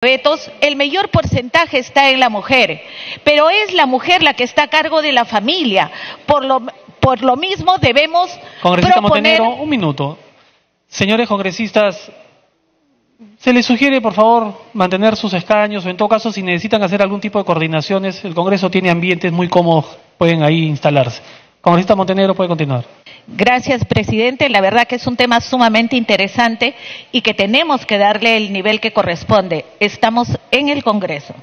analfabetos, el mayor porcentaje está en la mujer, pero es la mujer la que está a cargo de la familia. Por lo mismo debemos Congresista proponer... Montenegro, un minuto. Señores congresistas, se les sugiere, por favor, mantener sus escaños, o en todo caso, si necesitan hacer algún tipo de coordinaciones, el Congreso tiene ambientes muy cómodos, pueden ahí instalarse. Congresista Montenegro, puede continuar. Gracias, presidente. La verdad que es un tema sumamente interesante y que tenemos que darle el nivel que corresponde. Estamos en el Congreso.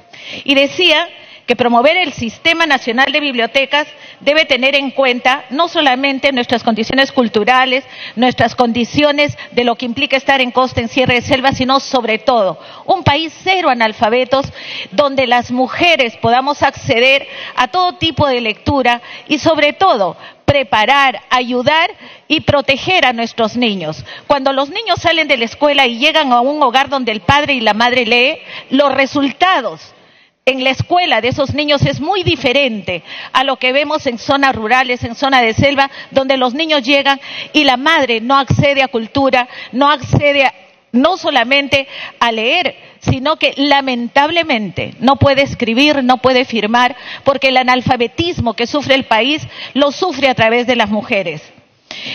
Y decía que promover el Sistema Nacional de Bibliotecas debe tener en cuenta no solamente nuestras condiciones culturales, nuestras condiciones de lo que implica estar en costa, en sierra de selva, sino sobre todo un país cero analfabetos, donde las mujeres podamos acceder a todo tipo de lectura y sobre todo preparar, ayudar y proteger a nuestros niños. Cuando los niños salen de la escuela y llegan a un hogar donde el padre y la madre lee, los resultados en la escuela de esos niños es muy diferente a lo que vemos en zonas rurales, en zona de selva, donde los niños llegan y la madre no accede a cultura, no accede no solamente a leer, sino que lamentablemente no puede escribir, no puede firmar, porque el analfabetismo que sufre el país lo sufre a través de las mujeres.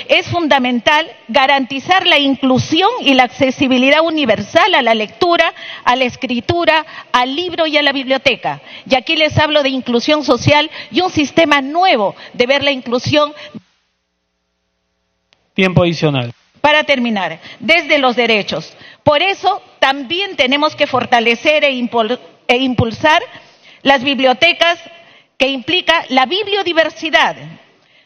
Es fundamental garantizar la inclusión y la accesibilidad universal a la lectura, a la escritura, al libro y a la biblioteca. Y aquí les hablo de inclusión social y un sistema nuevo de ver la inclusión. Tiempo adicional. Para terminar, desde los derechos. Por eso también tenemos que fortalecer e impulsar las bibliotecas, que implica la bibliodiversidad,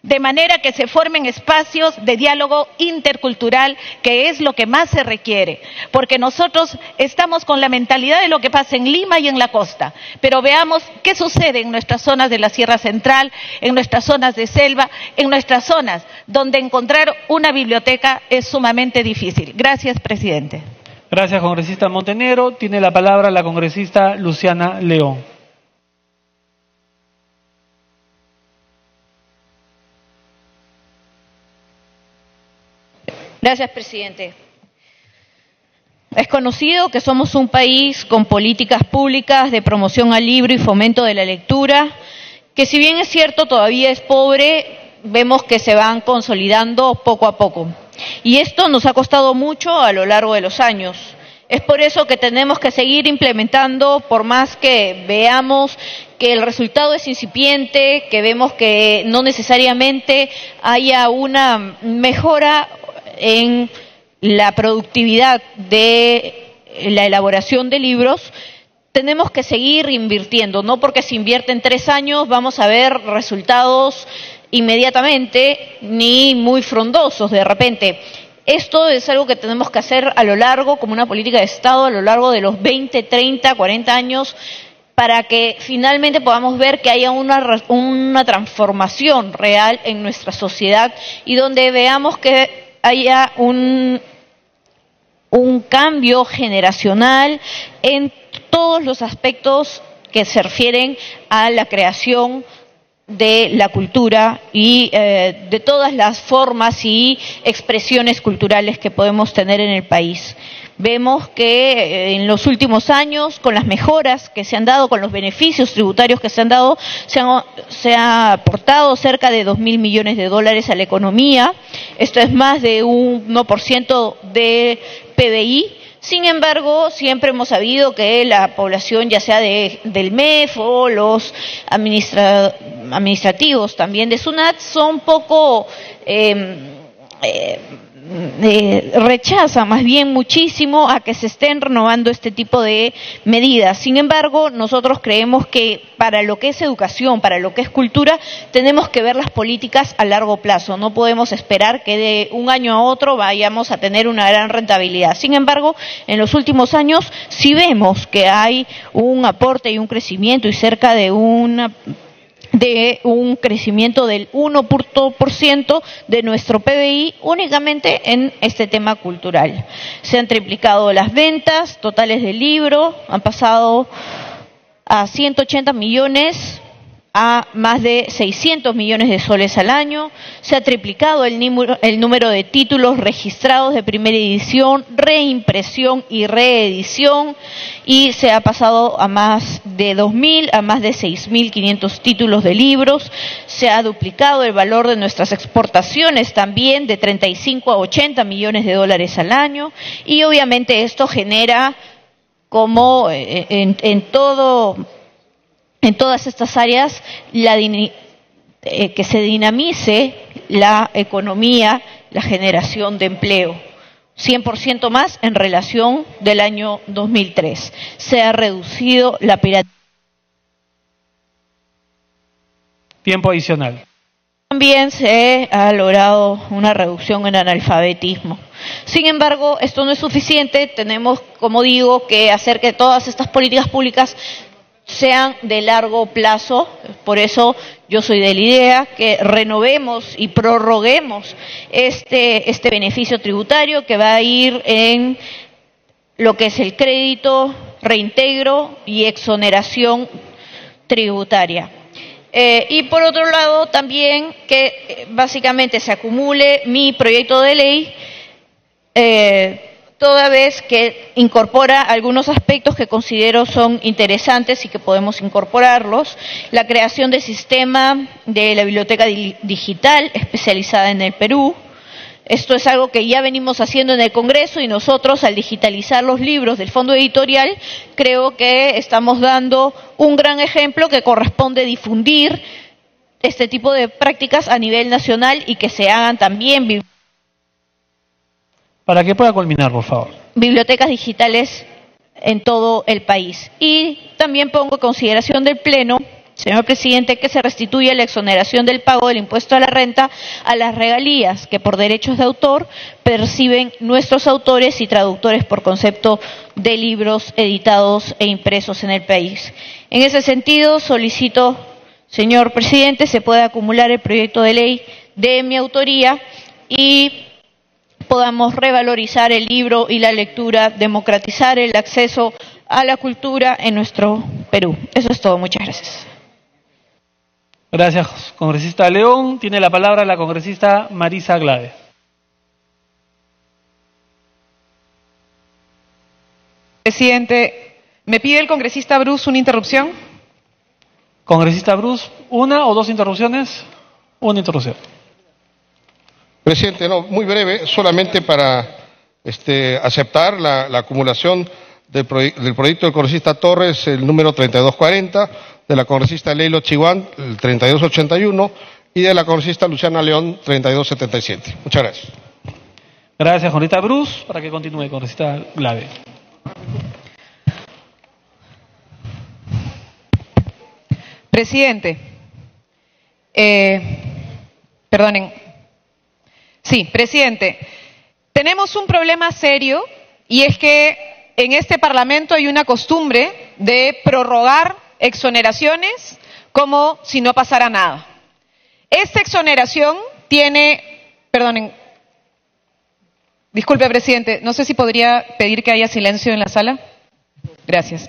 de manera que se formen espacios de diálogo intercultural, que es lo que más se requiere, porque nosotros estamos con la mentalidad de lo que pasa en Lima y en la costa, pero veamos qué sucede en nuestras zonas de la Sierra Central, en nuestras zonas de selva, en nuestras zonas donde encontrar una biblioteca es sumamente difícil. Gracias, presidente. Gracias, congresista Montenegro. Tiene la palabra la congresista Luciana León. Gracias, presidente. Es conocido que somos un país con políticas públicas de promoción al libro y fomento de la lectura, que si bien es cierto todavía es pobre, vemos que se van consolidando poco a poco. Y esto nos ha costado mucho a lo largo de los años. Es por eso que tenemos que seguir implementando, por más que veamos que el resultado es incipiente, que vemos que no necesariamente haya una mejora en la productividad de la elaboración de libros, tenemos que seguir invirtiendo. No porque se invierte en 3 años vamos a ver resultados inmediatamente, ni muy frondosos de repente. Esto es algo que tenemos que hacer a lo largo, como una política de Estado, a lo largo de los 20, 30, 40 años, para que finalmente podamos ver que haya una transformación real en nuestra sociedad y donde veamos que haya un cambio generacional en todos los aspectos que se refieren a la creación de la cultura y de todas las formas y expresiones culturales que podemos tener en el país. Vemos que en los últimos años, con las mejoras que se han dado, con los beneficios tributarios que se han dado, se ha aportado cerca de 2.000 millones de dólares a la economía. Esto es más de un 1% de PBI. Sin embargo, siempre hemos sabido que la población, ya sea del MEF o los administrativos también de SUNAT, son poco rechazan más bien muchísimo a que se estén renovando este tipo de medidas. Sin embargo, nosotros creemos que para lo que es educación, para lo que es cultura, tenemos que ver las políticas a largo plazo. No podemos esperar que de un año a otro vayamos a tener una gran rentabilidad. Sin embargo, en los últimos años sí vemos que hay un aporte y un crecimiento y cerca de un crecimiento del 1% de nuestro PBI únicamente en este tema cultural. Se han triplicado las ventas totales del libro, han pasado a 180 millones a más de 600 millones de soles al año, se ha triplicado el número de títulos registrados de primera edición, reimpresión y reedición, y se ha pasado a más de 2.000, a más de 6.500 títulos de libros, se ha duplicado el valor de nuestras exportaciones también de 35 a 80 millones de dólares al año, y obviamente esto genera, como en todas estas áreas, que se dinamice la economía, la generación de empleo. 100% más en relación del año 2003. Se ha reducido la piratería. Tiempo adicional. También se ha logrado una reducción en analfabetismo. Sin embargo, esto no es suficiente. Tenemos, como digo, que hacer que todas estas políticas públicas sean de largo plazo. Por eso yo soy de la idea que renovemos y prorroguemos este beneficio tributario, que va a ir en lo que es el crédito, reintegro y exoneración tributaria. Y por otro lado también que básicamente se acumule mi proyecto de ley, toda vez que incorpora algunos aspectos que considero son interesantes y que podemos incorporarlos. La creación del sistema de la biblioteca digital especializada en el Perú. Esto es algo que ya venimos haciendo en el Congreso, y nosotros, al digitalizar los libros del Fondo Editorial, creo que estamos dando un gran ejemplo que corresponde difundir este tipo de prácticas a nivel nacional y que se hagan también Para que pueda culminar, por favor. Bibliotecas digitales en todo el país. Y también pongo en consideración del Pleno, señor presidente, que se restituya la exoneración del pago del impuesto a la renta a las regalías que por derechos de autor perciben nuestros autores y traductores por concepto de libros editados e impresos en el país. En ese sentido, solicito, señor presidente, se pueda acumular el proyecto de ley de mi autoría y podamos revalorizar el libro y la lectura, democratizar el acceso a la cultura en nuestro Perú. Eso es todo. Muchas gracias. Gracias, congresista León. Tiene la palabra la congresista Marisa Glave. Presidente, ¿me pide el congresista Bruce una interrupción? Congresista Bruce, ¿una o dos interrupciones? Una interrupción. Presidente, no, muy breve, solamente para aceptar la acumulación del proyecto del congresista Torres, el número 3240, de la congresista Leilo Chihuán, el 3281, y de la congresista Luciana León, 3277. Muchas gracias. Gracias, congresista Bruce. Para que continúe, congresista Glave. Presidente, presidente, tenemos un problema serio, y es que en este Parlamento hay una costumbre de prorrogar exoneraciones como si no pasara nada. Esta exoneración tiene, disculpe, presidente, no sé si podría pedir que haya silencio en la sala. Gracias.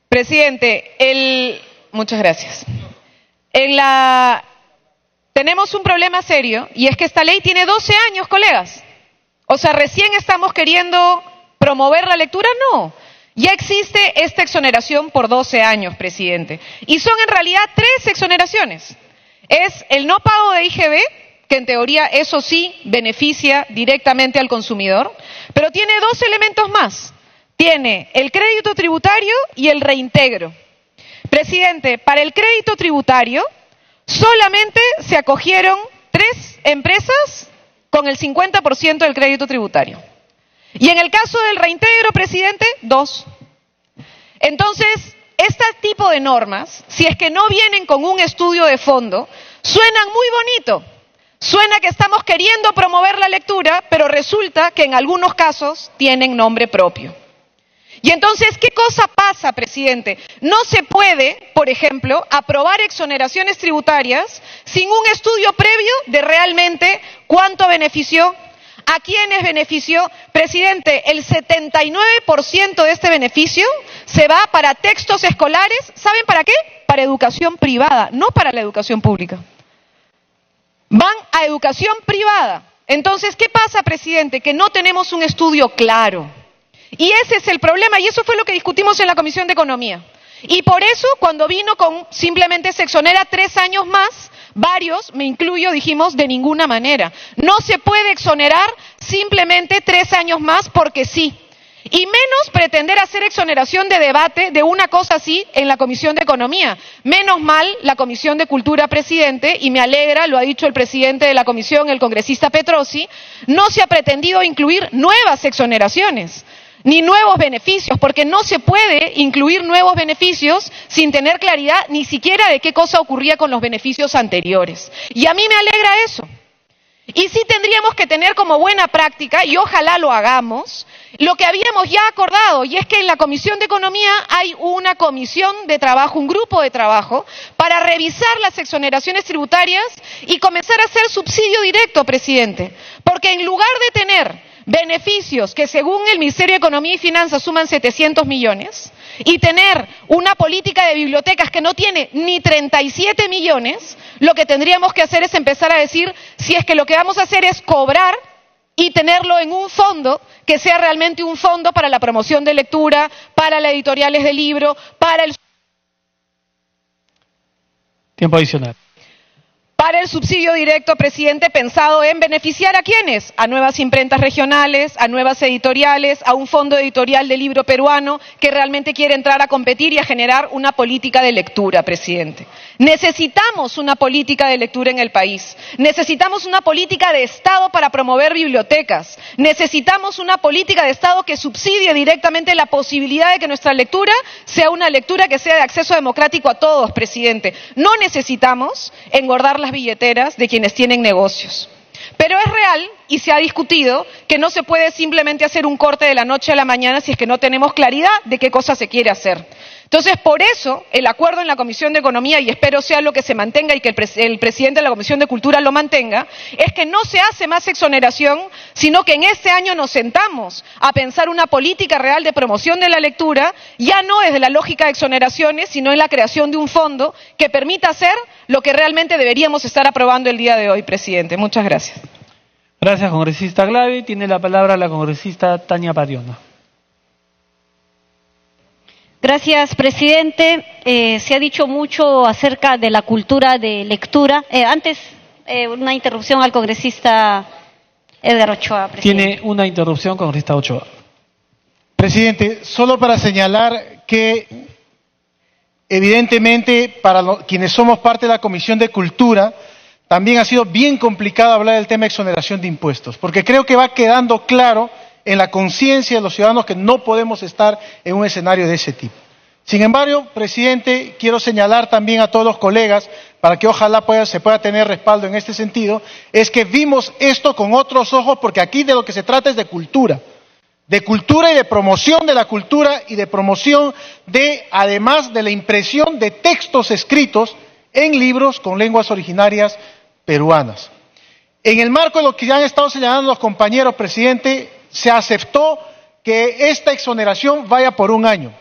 Presidente, muchas gracias. Tenemos un problema serio, y es que esta ley tiene 12 años, colegas. O sea, recién estamos queriendo promover la lectura. No, ya existe esta exoneración por 12 años, presidente. Y son en realidad 3 exoneraciones. Es el no pago de IGB, que en teoría eso sí beneficia directamente al consumidor, pero tiene 2 elementos más. Tiene el crédito tributario y el reintegro. Presidente, para el crédito tributario solamente se acogieron 3 empresas con el 50% del crédito tributario. Y en el caso del reintegro, presidente, 2. Entonces, este tipo de normas, si es que no vienen con un estudio de fondo, suenan muy bonito. Suena que estamos queriendo promover la lectura, pero resulta que en algunos casos tienen nombre propio. Y entonces, ¿qué cosa pasa, presidente? No se puede, por ejemplo, aprobar exoneraciones tributarias sin un estudio previo de realmente cuánto benefició, a quiénes benefició. Presidente, el 79% de este beneficio se va para textos escolares. ¿Saben para qué? para educación privada, no para la educación pública. Van a educación privada. Entonces, ¿qué pasa, presidente? Que no tenemos un estudio claro. Y ese es el problema, y eso fue lo que discutimos en la Comisión de Economía. Y por eso, cuando vino con simplemente se exonera 3 años más, varios, me incluyo, dijimos de ninguna manera. No se puede exonerar simplemente 3 años más porque sí. Y menos pretender hacer exoneración de debate de una cosa así en la Comisión de Economía. Menos mal la Comisión de Cultura, presidente, y me alegra, lo ha dicho el presidente de la Comisión, el congresista Petrosi, no se ha pretendido incluir nuevas exoneraciones, ni nuevos beneficios, porque no se puede incluir nuevos beneficios sin tener claridad ni siquiera de qué cosa ocurría con los beneficios anteriores. Y a mí me alegra eso. Y sí tendríamos que tener como buena práctica, y ojalá lo hagamos, lo que habíamos ya acordado, y es que en la Comisión de Economía hay una comisión de trabajo, un grupo de trabajo, para revisar las exoneraciones tributarias y comenzar a hacer subsidio directo, presidente. Porque en lugar de tener beneficios que según el Ministerio de Economía y Finanzas suman 700 millones, y tener una política de bibliotecas que no tiene ni 37 millones, lo que tendríamos que hacer es empezar a decir si es que lo que vamos a hacer es cobrar y tenerlo en un fondo que sea realmente un fondo para la promoción de lectura, para las editoriales de libro, para el... Tiempo adicional. Para el subsidio directo, presidente, pensado en beneficiar a ¿quiénes? A nuevas imprentas regionales, a nuevas editoriales, a un fondo editorial de libro peruano que realmente quiere entrar a competir y a generar una política de lectura, presidente. Necesitamos una política de lectura en el país. Necesitamos una política de Estado para promover bibliotecas. Necesitamos una política de Estado que subsidie directamente la posibilidad de que nuestra lectura sea una lectura que sea de acceso democrático a todos, presidente. No necesitamos engordar las billeteras de quienes tienen negocios. Pero es real, y se ha discutido, que no se puede simplemente hacer un corte de la noche a la mañana si es que no tenemos claridad de qué cosa se quiere hacer. Entonces, por eso, el acuerdo en la Comisión de Economía, y espero sea lo que se mantenga y que el presidente de la Comisión de Cultura lo mantenga, es que no se hace más exoneración, sino que en este año nos sentamos a pensar una política real de promoción de la lectura, ya no desde la lógica de exoneraciones, sino en la creación de un fondo que permita hacer lo que realmente deberíamos estar aprobando el día de hoy, presidente. Muchas gracias. Gracias, congresista Glavi. Tiene la palabra la congresista Tania Pariona. Gracias, presidente. Se ha dicho mucho acerca de la cultura de lectura. Antes, una interrupción al congresista Edgar Ochoa, presidente. Tiene una interrupción, congresista Ochoa. Presidente, solo para señalar que evidentemente para quienes somos parte de la Comisión de Cultura, también ha sido bien complicado hablar del tema de exoneración de impuestos, porque creo que va quedando claro en la conciencia de los ciudadanos que no podemos estar en un escenario de ese tipo. Sin embargo, presidente, quiero señalar también a todos los colegas, para que ojalá se pueda tener respaldo en este sentido, es que vimos esto con otros ojos, porque aquí de lo que se trata es de cultura y de promoción de la cultura y de promoción de, además de la impresión de textos escritos en libros con lenguas originarias peruanas. En el marco de lo que ya han estado señalando los compañeros, presidente, se aceptó que esta exoneración vaya por 1 año.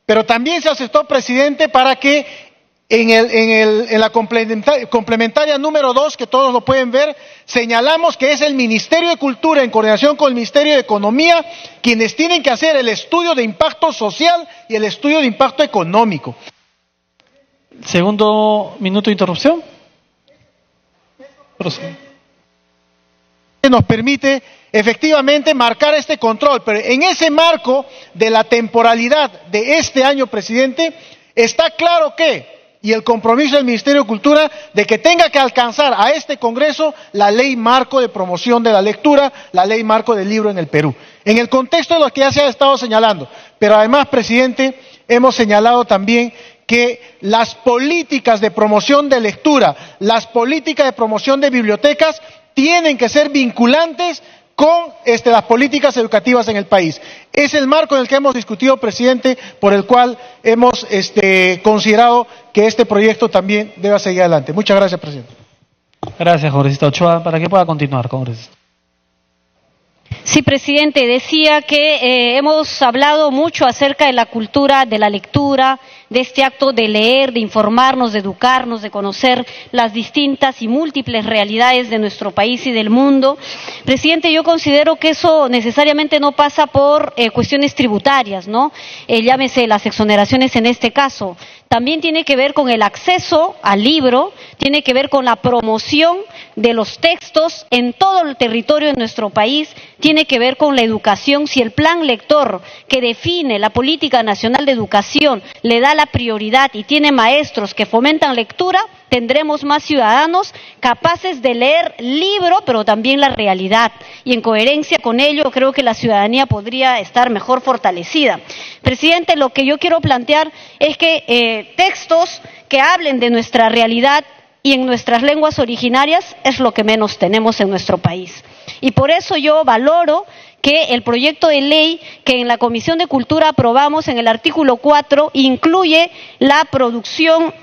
Pero también se aceptó, presidente, para que en la complementaria número 2, que todos lo pueden ver, señalamos que es el Ministerio de Cultura, en coordinación con el Ministerio de Economía, quienes tienen que hacer el estudio de impacto social y el estudio de impacto económico. Segundo minuto de interrupción. Nos permite efectivamente marcar este control, pero en ese marco de la temporalidad de este año, presidente, está claro que, y el compromiso del Ministerio de Cultura, de que tenga que alcanzar a este Congreso la ley marco de promoción de la lectura, la ley marco del libro en el Perú, en el contexto de lo que ya se ha estado señalando. Pero además, presidente, hemos señalado también que las políticas de promoción de lectura, las políticas de promoción de bibliotecas, tienen que ser vinculantes con las políticas educativas en el país. Es el marco en el que hemos discutido, presidente, por el cual hemos considerado que este proyecto también debe seguir adelante. Muchas gracias, presidente. Gracias, congresista Ochoa. Para que pueda continuar, congresista. Sí, presidente, decía que hemos hablado mucho acerca de la cultura de la lectura, de este acto de leer, de informarnos, de educarnos, de conocer las distintas y múltiples realidades de nuestro país y del mundo. Presidente, yo considero que eso necesariamente no pasa por cuestiones tributarias, ¿no? Llámese las exoneraciones en este caso. También tiene que ver con el acceso al libro, tiene que ver con la promoción de los textos en todo el territorio de nuestro país, tiene que ver con la educación. Si el plan lector que define la Política Nacional de Educación le da la prioridad y tiene maestros que fomentan lectura, tendremos más ciudadanos capaces de leer libro, pero también la realidad. Y en coherencia con ello, creo que la ciudadanía podría estar mejor fortalecida. Presidente, lo que yo quiero plantear es que textos que hablen de nuestra realidad y en nuestras lenguas originarias es lo que menos tenemos en nuestro país. Y por eso yo valoro que el proyecto de ley que en la Comisión de Cultura aprobamos en el artículo 4 incluye la producción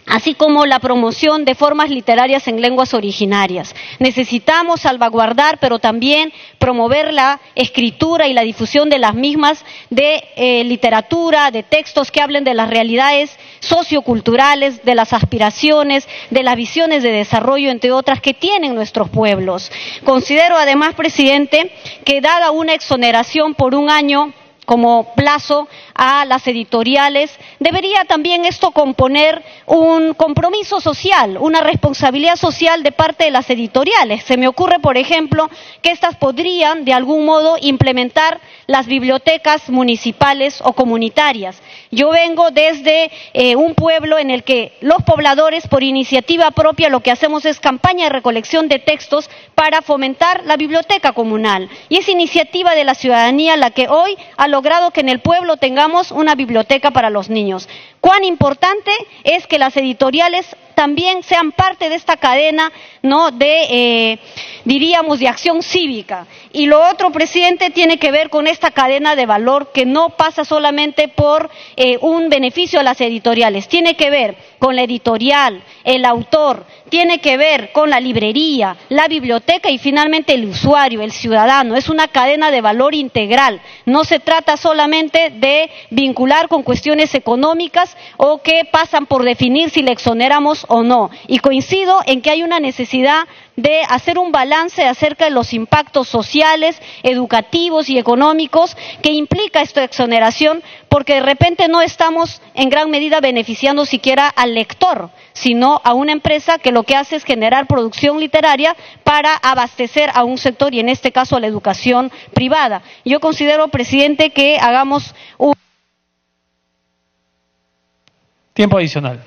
así como la promoción de formas literarias en lenguas originarias. Necesitamos salvaguardar, pero también promover la escritura y la difusión de las mismas, de literatura, de textos que hablen de las realidades socioculturales, de las aspiraciones, de las visiones de desarrollo, entre otras, que tienen nuestros pueblos. Considero además, presidente, que dada una exoneración por un año como plazo a las editoriales, debería también esto componer un compromiso social, una responsabilidad social de parte de las editoriales. Se me ocurre, por ejemplo, que éstas podrían, de algún modo, implementar las bibliotecas municipales o comunitarias. Yo vengo desde un pueblo en el que los pobladores, por iniciativa propia, lo que hacemos es campaña de recolección de textos para fomentar la biblioteca comunal. Y es iniciativa de la ciudadanía la que hoy ha logrado que en el pueblo tengamos una biblioteca para los niños. Cuán importante es que las editoriales también sean parte de esta cadena, ¿no?, diríamos, de acción cívica. Y lo otro, presidente, tiene que ver con esta cadena de valor que no pasa solamente por un beneficio a las editoriales, tiene que ver con la editorial, el autor, tiene que ver con la librería, la biblioteca y finalmente el usuario, el ciudadano. Es una cadena de valor integral. No se trata solamente de vincular con cuestiones económicas o que pasan por definir si le exoneramos o no. Y coincido en que hay una necesidad de hacer un balance acerca de los impactos sociales, educativos y económicos que implica esta exoneración, porque de repente no estamos en gran medida beneficiando siquiera al lector, sino a una empresa que lo que hace es generar producción literaria para abastecer a un sector, y en este caso a la educación privada. Yo considero, presidente, que hagamos un... Tiempo adicional.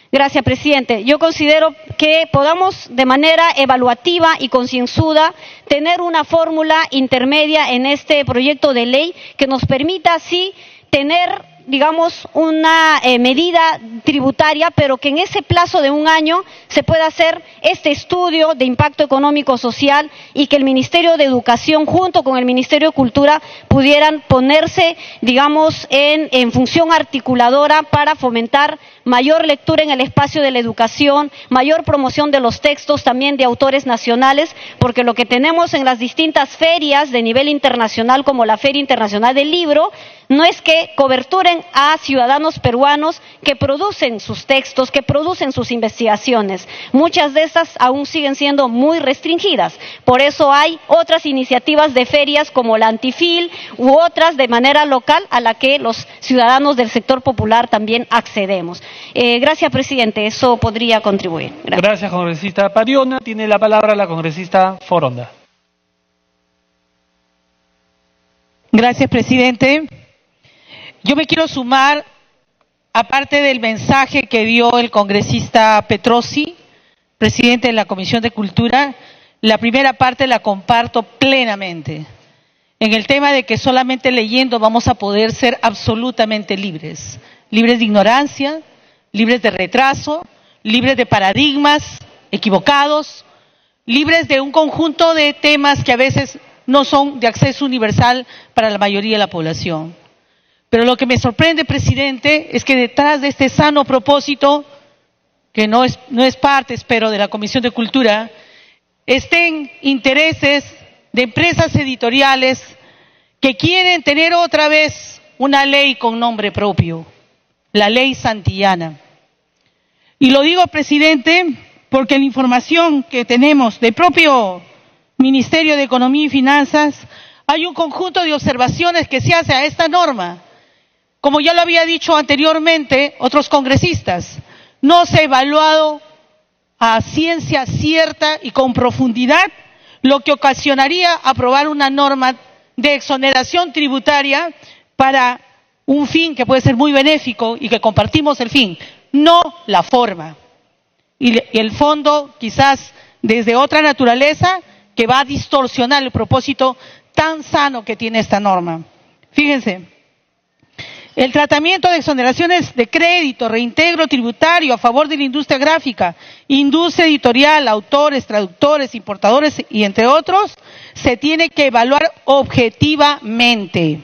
Gracias, presidente. Yo considero que podamos de manera evaluativa y concienzuda tener una fórmula intermedia en este proyecto de ley que nos permita así tener, digamos, una medida tributaria, pero que en ese plazo de un año se pueda hacer este estudio de impacto económico social y que el Ministerio de Educación junto con el Ministerio de Cultura pudieran ponerse, digamos, en función articuladora para fomentar mayor lectura en el espacio de la educación, mayor promoción de los textos también de autores nacionales, porque lo que tenemos en las distintas ferias de nivel internacional, como la Feria Internacional del Libro, no es que coberturen a ciudadanos peruanos que producen sus textos, que producen sus investigaciones. Muchas de estas aún siguen siendo muy restringidas. Por eso hay otras iniciativas de ferias como la Antifil u otras de manera local a la que los ciudadanos del sector popular también accedemos. Gracias, presidente. Eso podría contribuir. Gracias, congresista Pariona. Tiene la palabra la congresista Foronda. Gracias, presidente. Yo me quiero sumar, aparte del mensaje que dio el congresista Petrosi, presidente de la Comisión de Cultura, la primera parte la comparto plenamente, en el tema de que solamente leyendo vamos a poder ser absolutamente libres, libres de ignorancia, libres de retraso, libres de paradigmas equivocados, libres de un conjunto de temas que a veces no son de acceso universal para la mayoría de la población. Pero lo que me sorprende, presidente, es que detrás de este sano propósito, que no es parte, espero, de la Comisión de Cultura, estén intereses de empresas editoriales que quieren tener otra vez una ley con nombre propio, la ley Santillana. Y lo digo, presidente, porque la información que tenemos del propio Ministerio de Economía y Finanzas, hay un conjunto de observaciones que se hace a esta norma. Como ya lo había dicho anteriormente otros congresistas, no se ha evaluado a ciencia cierta y con profundidad lo que ocasionaría aprobar una norma de exoneración tributaria para un fin que puede ser muy benéfico y que compartimos el fin, no la forma. Y el fondo quizás desde otra naturaleza que va a distorsionar el propósito tan sano que tiene esta norma. Fíjense, el tratamiento de exoneraciones de crédito, reintegro tributario a favor de la industria gráfica, industria editorial, autores, traductores, importadores y entre otros, se tiene que evaluar objetivamente.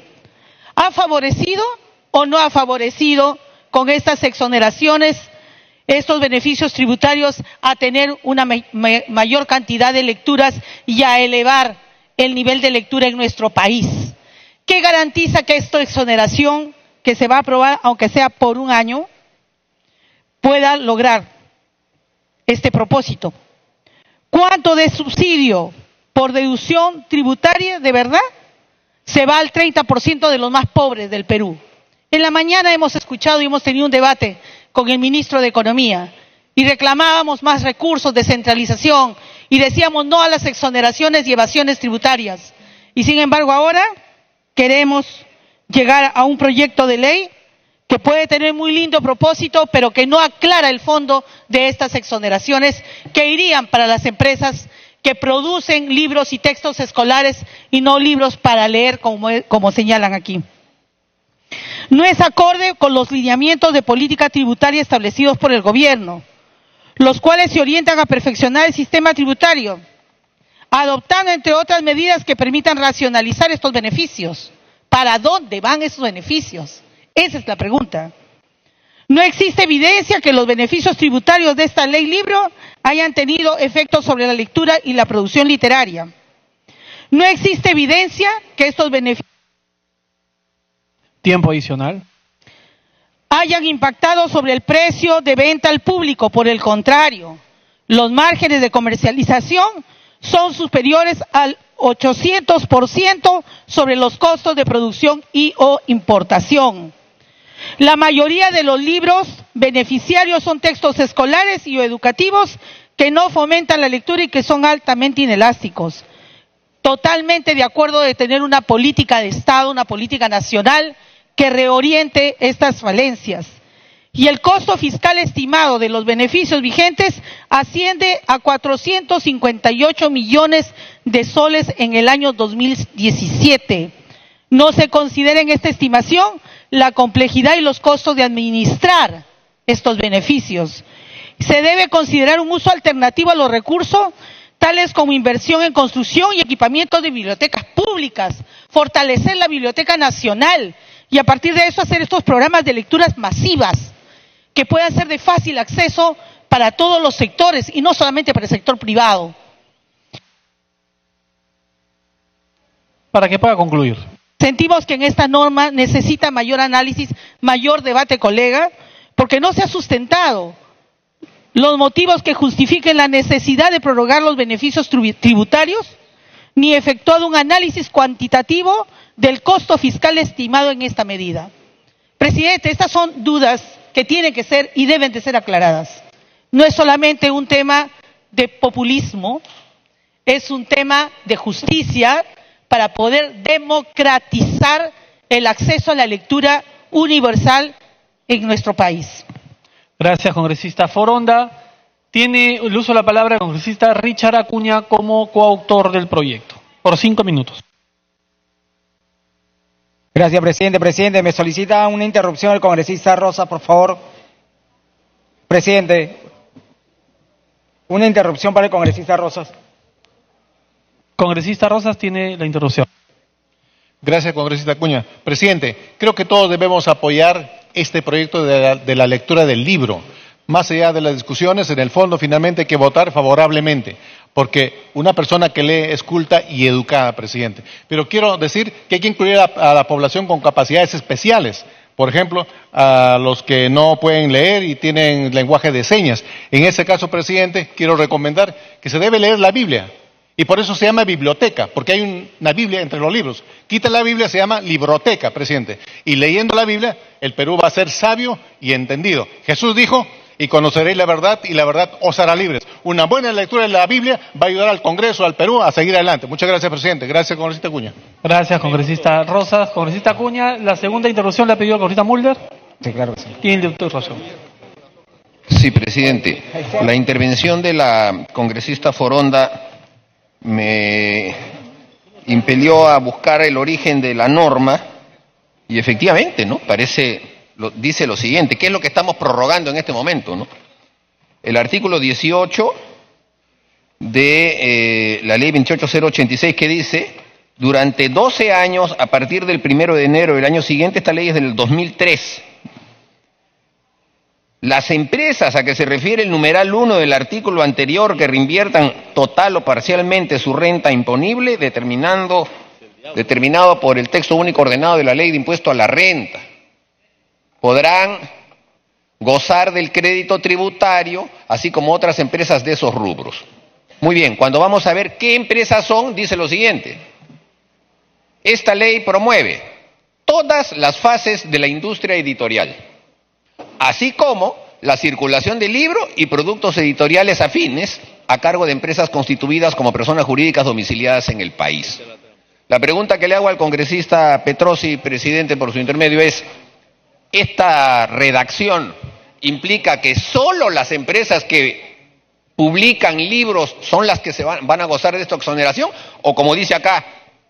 ¿Ha favorecido o no ha favorecido con estas exoneraciones estos beneficios tributarios a tener una mayor cantidad de lecturas y a elevar el nivel de lectura en nuestro país? ¿Qué garantiza que esta exoneración que se va a aprobar, aunque sea por un año, pueda lograr este propósito? ¿Cuánto de subsidio por deducción tributaria de verdad se va al 30% de los más pobres del Perú? En la mañana hemos escuchado y hemos tenido un debate con el ministro de Economía y reclamábamos más recursos, descentralización y decíamos no a las exoneraciones y evasiones tributarias. Y sin embargo ahora queremos llegar a un proyecto de ley que puede tener muy lindo propósito, pero que no aclara el fondo de estas exoneraciones que irían para las empresas que producen libros y textos escolares y no libros para leer como señalan aquí. No es acorde con los lineamientos de política tributaria establecidos por el gobierno, los cuales se orientan a perfeccionar el sistema tributario, adoptando entre otras medidas que permitan racionalizar estos beneficios. ¿Para dónde van esos beneficios? Esa es la pregunta. No existe evidencia que los beneficios tributarios de esta ley libro hayan tenido efectos sobre la lectura y la producción literaria. No existe evidencia que estos beneficios Tiempo adicional. hayan impactado sobre el precio de venta al público. Por el contrario, los márgenes de comercialización son superiores al 800% sobre los costos de producción y o importación. La mayoría de los libros beneficiarios son textos escolares y o educativos que no fomentan la lectura y que son altamente inelásticos. Totalmente de acuerdo de tener una política de Estado, una política nacional que reoriente estas falencias. Y el costo fiscal estimado de los beneficios vigentes asciende a 458 millones de soles en el año 2017. No se considera en esta estimación la complejidad y los costos de administrar estos beneficios. Se debe considerar un uso alternativo a los recursos, tales como inversión en construcción y equipamiento de bibliotecas públicas, fortalecer la Biblioteca Nacional y a partir de eso hacer estos programas de lecturas masivas que puedan ser de fácil acceso para todos los sectores y no solamente para el sector privado. Para que pueda concluir. Sentimos que en esta norma necesita mayor análisis, mayor debate, colega, porque no se ha sustentado los motivos que justifiquen la necesidad de prorrogar los beneficios tributarios, ni efectuado un análisis cuantitativo del costo fiscal estimado en esta medida. Presidente, estas son dudas que tienen que ser y deben de ser aclaradas. No es solamente un tema de populismo, es un tema de justicia para poder democratizar el acceso a la lectura universal en nuestro país. Gracias, congresista Foronda. Tiene el uso de la palabra el congresista Richard Acuña como coautor del proyecto. Por 5 minutos. Gracias, presidente. Presidente, me solicita una interrupción el congresista Rosa, por favor. Presidente, una interrupción para el congresista Rosas. Congresista Rosas tiene la interrupción. Gracias, congresista Acuña. Presidente, creo que todos debemos apoyar este proyecto de la lectura del libro. Más allá de las discusiones, en el fondo finalmente hay que votar favorablemente, porque una persona que lee es culta y educada, presidente. Pero quiero decir que hay que incluir a la población con capacidades especiales. Por ejemplo, a los que no pueden leer y tienen lenguaje de señas. En ese caso, presidente, quiero recomendar que se debe leer la Biblia. Y por eso se llama biblioteca, porque hay una Biblia entre los libros. Quita la Biblia, se llama libroteca, presidente. Y leyendo la Biblia, el Perú va a ser sabio y entendido. Jesús dijo, y conoceréis la verdad, y la verdad os hará libres. Una buena lectura de la Biblia va a ayudar al Congreso, al Perú, a seguir adelante. Muchas gracias, presidente. Gracias, congresista Acuña. Gracias, congresista Rosas. Congresista Acuña, la segunda intervención la ha pedido el congresista Mulder. Sí, claro que sí. Tiene usted razón. Sí, presidente. La intervención de la congresista Foronda me impelió a buscar el origen de la norma y efectivamente, ¿no? Dice lo siguiente, ¿qué es lo que estamos prorrogando en este momento, ¿no? El artículo 18 de la ley 28086 que dice, durante 12 años, a partir del 1 de enero del año siguiente, esta ley es del 2003, las empresas a que se refiere el numeral 1 del artículo anterior que reinviertan total o parcialmente su renta imponible, determinado por el texto único ordenado de la ley de impuesto a la renta, podrán gozar del crédito tributario, así como otras empresas de esos rubros. Muy bien, cuando vamos a ver qué empresas son, dice lo siguiente. Esta ley promueve todas las fases de la industria editorial, así como la circulación de libros y productos editoriales afines a cargo de empresas constituidas como personas jurídicas domiciliadas en el país. La pregunta que le hago al congresista Petrosi, presidente, por su intermedio es, ¿esta redacción implica que solo las empresas que publican libros son las que van a gozar de esta exoneración? O como dice acá,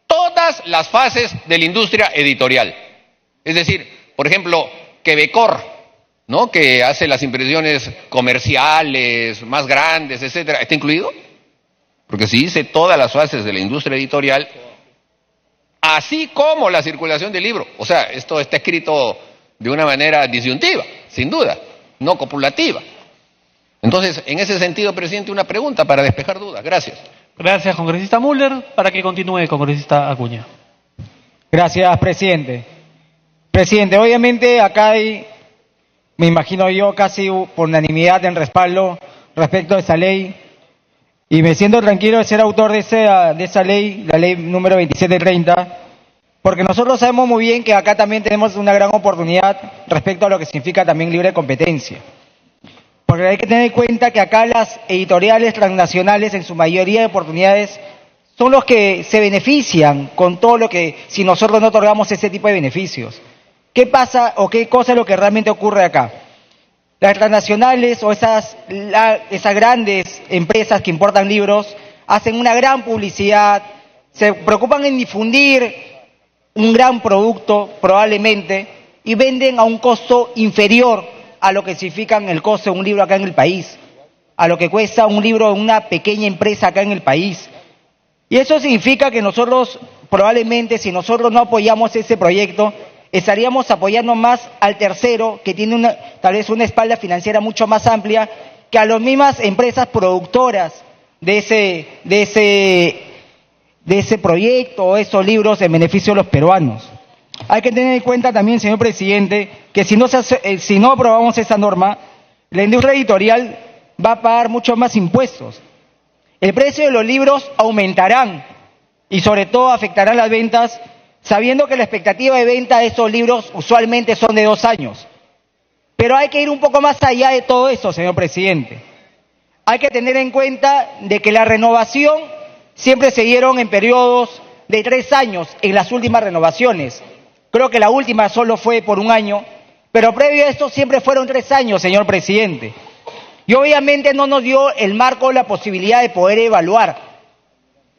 todas las fases de la industria editorial. Es decir, por ejemplo, Quebecor, ¿no? Que hace las impresiones comerciales más grandes, etcétera, ¿está incluido? Porque si dice todas las fases de la industria editorial, así como la circulación del libro, o sea, esto está escrito de una manera disyuntiva, sin duda, no copulativa. Entonces, en ese sentido, presidente, una pregunta para despejar dudas. Gracias. Gracias, congresista Mulder. Para que continúe, congresista Acuña. Gracias, presidente. Presidente, obviamente acá hay, me imagino yo, casi por unanimidad en respaldo respecto a esa ley. Y me siento tranquilo de ser autor de esa ley, la ley número 2730, porque nosotros sabemos muy bien que acá también tenemos una gran oportunidad respecto a lo que significa también libre competencia. Porque hay que tener en cuenta que acá las editoriales transnacionales, en su mayoría de oportunidades, son los que se benefician con todo lo que, si nosotros no otorgamos ese tipo de beneficios. ¿Qué pasa o qué cosa es lo que realmente ocurre acá? Las transnacionales o esas grandes empresas que importan libros hacen una gran publicidad, se preocupan en difundir un gran producto probablemente y venden a un costo inferior a lo que significa el costo de un libro acá en el país, a lo que cuesta un libro de una pequeña empresa acá en el país. Y eso significa que nosotros probablemente, si nosotros no apoyamos ese proyecto, estaríamos apoyando más al tercero, que tiene tal vez una espalda financiera mucho más amplia, que a las mismas empresas productoras de ese proyecto o esos libros en beneficio de los peruanos. Hay que tener en cuenta también, señor presidente, que si no aprobamos esa norma, la industria editorial va a pagar mucho más impuestos. El precio de los libros aumentarán y sobre todo afectarán las ventas, sabiendo que la expectativa de venta de estos libros usualmente son de 2 años. Pero hay que ir un poco más allá de todo eso, señor presidente. Hay que tener en cuenta de que la renovación siempre se dieron en periodos de 3 años en las últimas renovaciones. Creo que la última solo fue por 1 año, pero previo a esto siempre fueron 3 años, señor presidente. Y obviamente no nos dio el marco la posibilidad de poder evaluar.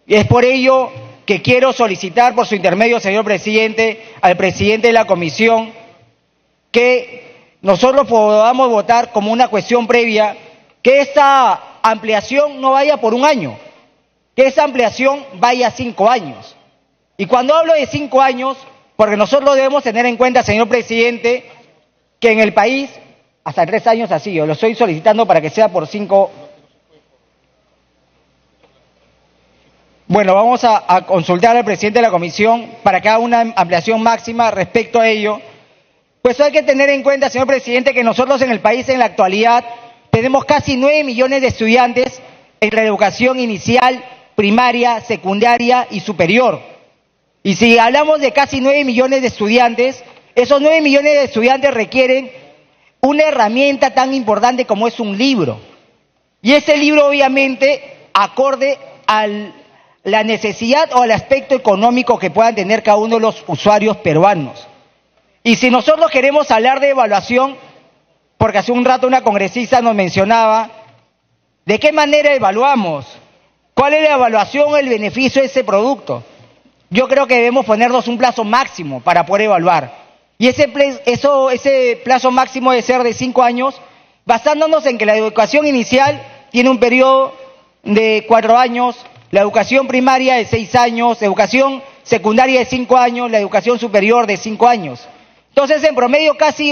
Y es por ello que quiero solicitar por su intermedio, señor presidente, al presidente de la comisión, que nosotros podamos votar como una cuestión previa, que esta ampliación no vaya por 1 año, que esa ampliación vaya a 5 años. Y cuando hablo de 5 años, porque nosotros debemos tener en cuenta, señor presidente, que en el país, hasta 3 años así, yo lo estoy solicitando para que sea por 5. bueno, vamos a consultar al presidente de la comisión para que haga una ampliación máxima respecto a ello. Pues hay que tener en cuenta, señor presidente, que nosotros en el país en la actualidad tenemos casi 9 millones de estudiantes en la educación inicial, primaria, secundaria y superior. Y si hablamos de casi 9 millones de estudiantes, esos 9 millones de estudiantes requieren una herramienta tan importante como es un libro. Y ese libro, obviamente, acorde a la necesidad o al aspecto económico que puedan tener cada uno de los usuarios peruanos. Y si nosotros queremos hablar de evaluación, porque hace un rato una congresista nos mencionaba, ¿de qué manera evaluamos? ¿Cuál es la evaluación, el beneficio de ese producto? Yo creo que debemos ponernos un plazo máximo para poder evaluar. Y ese plazo máximo debe ser de 5 años, basándonos en que la educación inicial tiene un periodo de 4 años, la educación primaria de 6 años, la educación secundaria de 5 años, la educación superior de 5 años. Entonces, en promedio, casi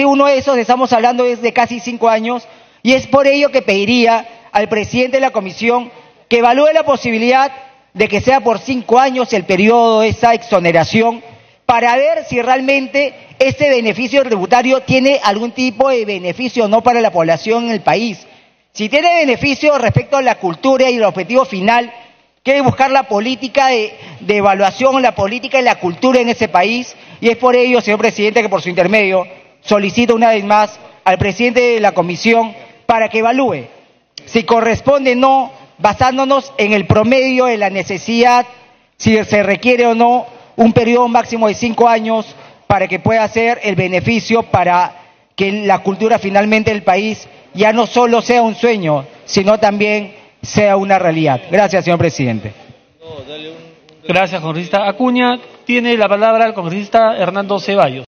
uno de esos, estamos hablando de casi 5 años, y es por ello que pediría al presidente de la comisión que evalúe la posibilidad de que sea por 5 años el periodo de esa exoneración, para ver si realmente este beneficio tributario tiene algún tipo de beneficio o no para la población en el país. Si tiene beneficio respecto a la cultura y el objetivo final, que hay que buscar la política de evaluación, la política de la cultura en ese país, y es por ello, señor presidente, que por su intermedio solicito una vez más al presidente de la comisión para que evalúe si corresponde o no, basándonos en el promedio de la necesidad, si se requiere o no un periodo máximo de 5 años para que pueda ser el beneficio para que la cultura finalmente del país ya no solo sea un sueño, sino también sea una realidad. Gracias, señor presidente. Gracias, congresista Acuña. Tiene la palabra el congresista Hernando Ceballos.